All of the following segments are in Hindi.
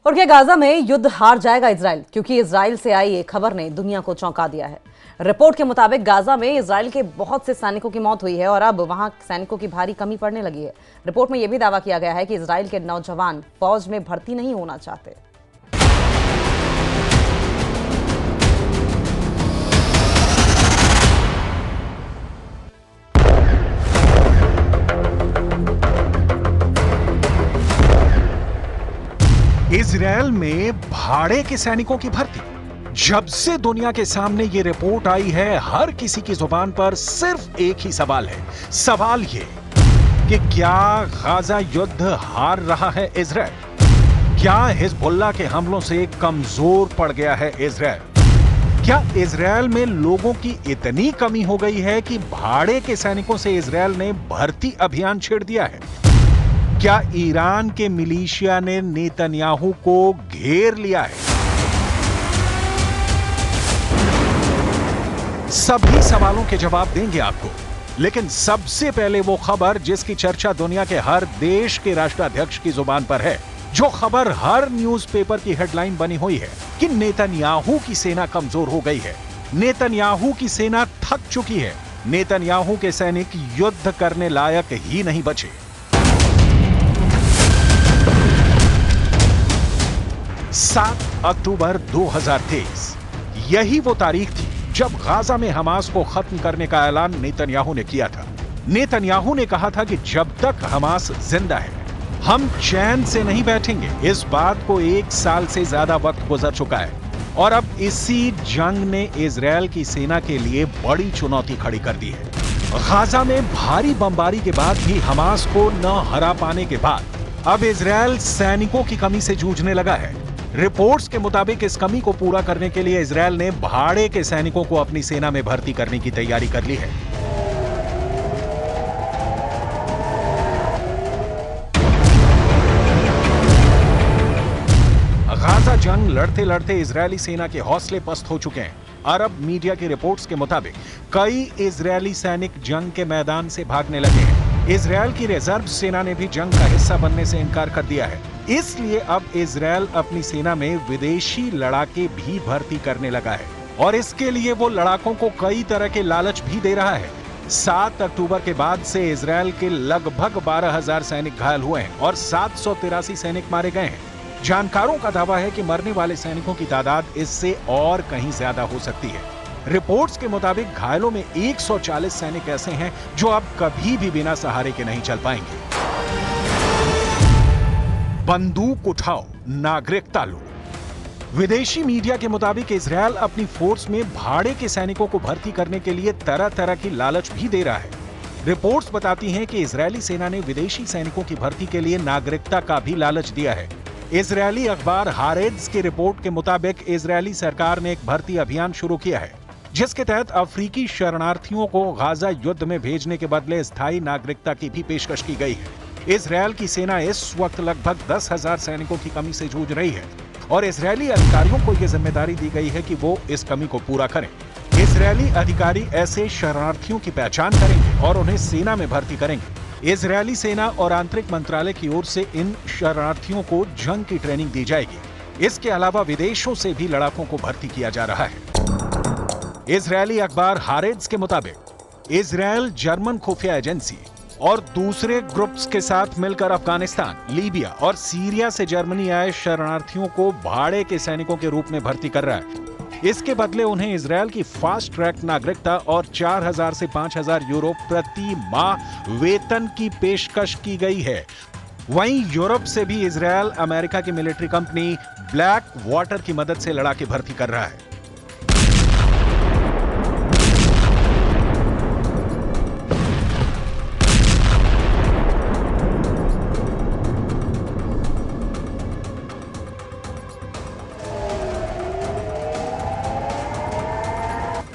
और क्या गाजा में युद्ध हार जाएगा इजराइल? क्योंकि इजराइल से आई एक खबर ने दुनिया को चौंका दिया है। रिपोर्ट के मुताबिक गाजा में इजराइल के बहुत से सैनिकों की मौत हुई है और अब वहां सैनिकों की भारी कमी पड़ने लगी है। रिपोर्ट में यह भी दावा किया गया है कि इजराइल के नौजवान फौज में भर्ती नहीं होना चाहते। इजरायल में भाड़े के सैनिकों की भर्ती। जब से दुनिया के सामने ये रिपोर्ट आई है, हर किसी की जुबान पर सिर्फ एक ही सवाल है। सवाल ये कि क्या गाजा युद्ध हार रहा है इजरायल? क्या हिजबुल्लाह के हमलों से कमजोर पड़ गया है इजरायल? क्या इजरायल में लोगों की इतनी कमी हो गई है कि भाड़े के सैनिकों से इजरायल ने भर्ती अभियान छेड़ दिया है? क्या ईरान के मिलिशिया ने नेतन्याहू को घेर लिया है? सभी सवालों के जवाब देंगे आपको, लेकिन सबसे पहले वो खबर जिसकी चर्चा दुनिया के हर देश के राष्ट्राध्यक्ष की जुबान पर है, जो खबर हर न्यूज़पेपर की हेडलाइन बनी हुई है कि नेतन्याहू की सेना कमजोर हो गई है, नेतन्याहू की सेना थक चुकी है, नेतन्याहू के सैनिक युद्ध करने लायक ही नहीं बचे। 7 अक्टूबर 2023 यही वो तारीख थी जब गाजा में हमास को खत्म करने का ऐलान नेतन्याहू ने किया था। नेतन्याहू ने कहा था कि जब तक हमास जिंदा है, हम चैन से नहीं बैठेंगे। इस बात को 1 साल से ज्यादा वक्त गुजर चुका है और अब इसी जंग ने इजरायल की सेना के लिए बड़ी चुनौती खड़ी कर दी है। गाजा में भारी बमबारी के बाद भी हमास को न हरा पाने के बाद अब इजरायल सैनिकों की कमी से जूझने लगा है। रिपोर्ट्स के मुताबिक इस कमी को पूरा करने के लिए इजरायल ने भाड़े के सैनिकों को अपनी सेना में भर्ती करने की तैयारी कर ली है। गाजा जंग लड़ते लड़ते इजरायली सेना के हौसले पस्त हो चुके हैं। अरब मीडिया की रिपोर्ट्स के मुताबिक कई इजरायली सैनिक जंग के मैदान से भागने लगे हैं। इजरायल की रिजर्व सेना ने भी जंग का हिस्सा बनने से इनकार कर दिया है। इसलिए अब इजरायल अपनी सेना में विदेशी लड़ाके भी भर्ती करने लगा है और इसके लिए वो लड़ाकों को कई तरह के लालच भी दे रहा है। 7 अक्टूबर के बाद से इजरायल के लगभग 12,000 सैनिक घायल हुए हैं और 783 सैनिक मारे गए हैं। जानकारों का दावा है कि मरने वाले सैनिकों की तादाद इससे और कहीं ज्यादा हो सकती है। रिपोर्ट्स के मुताबिक घायलों में 140 सैनिक ऐसे हैं जो अब कभी भी बिना सहारे के नहीं चल पाएंगे। बंदूक उठाओ, नागरिकता लो। विदेशी मीडिया के मुताबिक इजरायल अपनी फोर्स में भाड़े के सैनिकों को भर्ती करने के लिए तरह तरह की लालच भी दे रहा है। रिपोर्ट्स बताती हैं कि इजरायली सेना ने विदेशी सैनिकों की भर्ती के लिए नागरिकता का भी लालच दिया है। इजरायली अखबार हारेट्ज की रिपोर्ट के मुताबिक इजरायली सरकार ने एक भर्ती अभियान शुरू किया है, जिसके तहत अफ्रीकी शरणार्थियों को गाजा युद्ध में भेजने के बदले स्थायी नागरिकता की भी पेशकश की गई है। इजरायल की सेना इस वक्त लगभग 10,000 सैनिकों की कमी से जूझ रही है और इजरायली अधिकारियों को यह जिम्मेदारी दी गई है कि वो इस कमी को पूरा करें। इजरायली अधिकारी ऐसे शरणार्थियों की पहचान करेंगे और उन्हें सेना में भर्ती करेंगे। इजरायली सेना और आंतरिक मंत्रालय की ओर से इन शरणार्थियों को जंग की ट्रेनिंग दी जाएगी। इसके अलावा विदेशों से भी लड़ाकों को भर्ती किया जा रहा है। इजरायली अखबार हारेट्ज के मुताबिक इजरायल जर्मन खुफिया एजेंसी और दूसरे ग्रुप्स के साथ मिलकर अफगानिस्तान, लीबिया और सीरिया से जर्मनी आए शरणार्थियों को भाड़े के सैनिकों के रूप में भर्ती कर रहा है। इसके बदले उन्हें इजरायल की फास्ट ट्रैक नागरिकता और 4,000 से 5,000 यूरो प्रति माह वेतन की पेशकश की गई है। वहीं यूरोप से भी इजरायल अमेरिका की मिलिट्री कंपनी ब्लैक वाटर की मदद से लड़ाके भर्ती कर रहा है।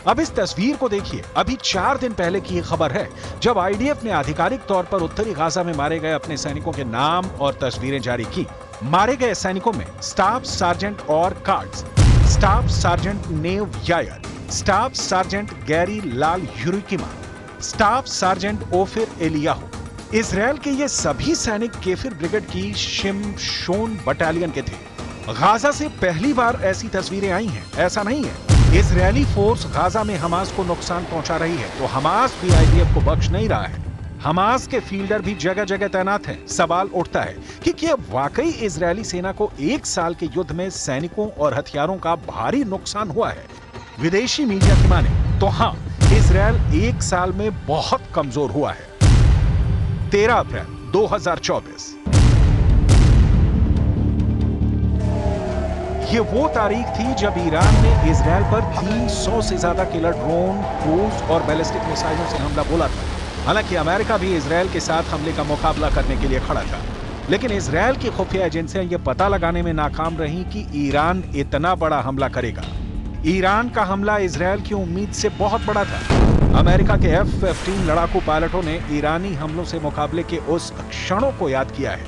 अब इस तस्वीर को देखिए। अभी 4 दिन पहले की ये खबर है जब आईडीएफ ने आधिकारिक तौर पर उत्तरी गाजा में मारे गए अपने सैनिकों के नाम और तस्वीरें जारी की। मारे गए सैनिकों में स्टाफ सार्जेंट और कार्ड्स, staff sergeant Nave Yair, staff sergeant Gary लाल यूरिकिमा, staff sergeant Ofir Eliyahu. Israel के ये सभी सैनिक केफिर ब्रिगेड की शिमशोन बटालियन के थे। गाजा से पहली बार ऐसी तस्वीरें आई हैं, ऐसा नहीं है। इजरायली फोर्स गाजा में हमास को नुकसान पहुंचा रही है तो हमास भी आईडीएफ को बख्श नहीं रहा है। हमास के फील्डर भी जगह जगह तैनात हैं। सवाल उठता है कि क्या वाकई इजरायली सेना को 1 साल के युद्ध में सैनिकों और हथियारों का भारी नुकसान हुआ है? विदेशी मीडिया की माने तो हाँ, इजरायल 1 साल में बहुत कमजोर हुआ है। 13 अप्रैल 2024 ये वो तारीख थी जब ईरान ने इजरायल पर 300 से ज्यादा किलर ड्रोन, क्रूज और बैलिस्टिक मिसाइलों से हमला बोला था। हालांकि अमेरिका भी इजरायल के साथ हमले का मुकाबला करने के लिए खड़ा था, लेकिन इजरायल की खुफिया एजेंसियां ये पता लगाने में नाकाम रहीं कि ईरान इतना बड़ा हमला करेगा। ईरान का हमला इजरायल की उम्मीद से बहुत बड़ा था। अमेरिका के F-15 लड़ाकू पायलटों ने ईरानी हमलों से मुकाबले के उस क्षणों को याद किया है।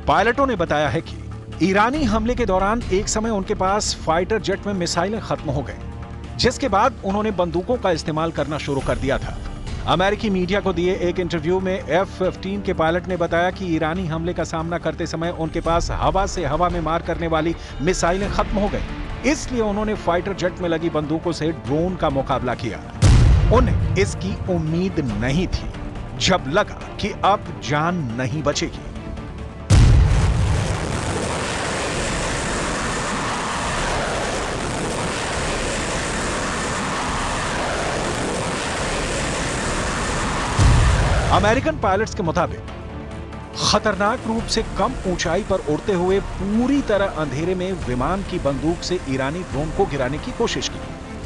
पायलटों ने बताया है कि ईरानी हमले के दौरान एक समय उनके पास फाइटर जेट में मिसाइलें खत्म हो गई, जिसके बाद उन्होंने बंदूकों का इस्तेमाल करना शुरू कर दिया था। अमेरिकी मीडिया को दिए एक इंटरव्यू में F-15 के पायलट ने बताया कि ईरानी हमले का सामना करते समय उनके पास हवा से हवा में मार करने वाली मिसाइलें खत्म हो गई, इसलिए उन्होंने फाइटर जेट में लगी बंदूकों से ड्रोन का मुकाबला किया। उन्हें इसकी उम्मीद नहीं थी जब लगा कि अब जान नहीं बचेगी। अमेरिकन पायलट्स के मुताबिक खतरनाक रूप से कम ऊंचाई पर उड़ते हुए पूरी तरह अंधेरे में विमान की बंदूक से ईरानी ड्रोन को गिराने की कोशिश की,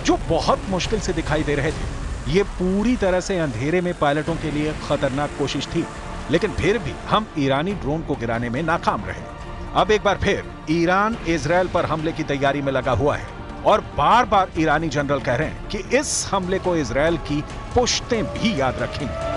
जो बहुत मुश्किल से दिखाई दे रहे थे। ये पूरी तरह से अंधेरे में पायलटों के लिए खतरनाक कोशिश थी, लेकिन फिर भी हम ईरानी ड्रोन को गिराने में नाकाम रहे। अब एक बार फिर ईरान इजरायल पर हमले की तैयारी में लगा हुआ है और बार बार ईरानी जनरल कह रहे हैं कि इस हमले को इजरायल की पुश्तें भी याद रखेंगी।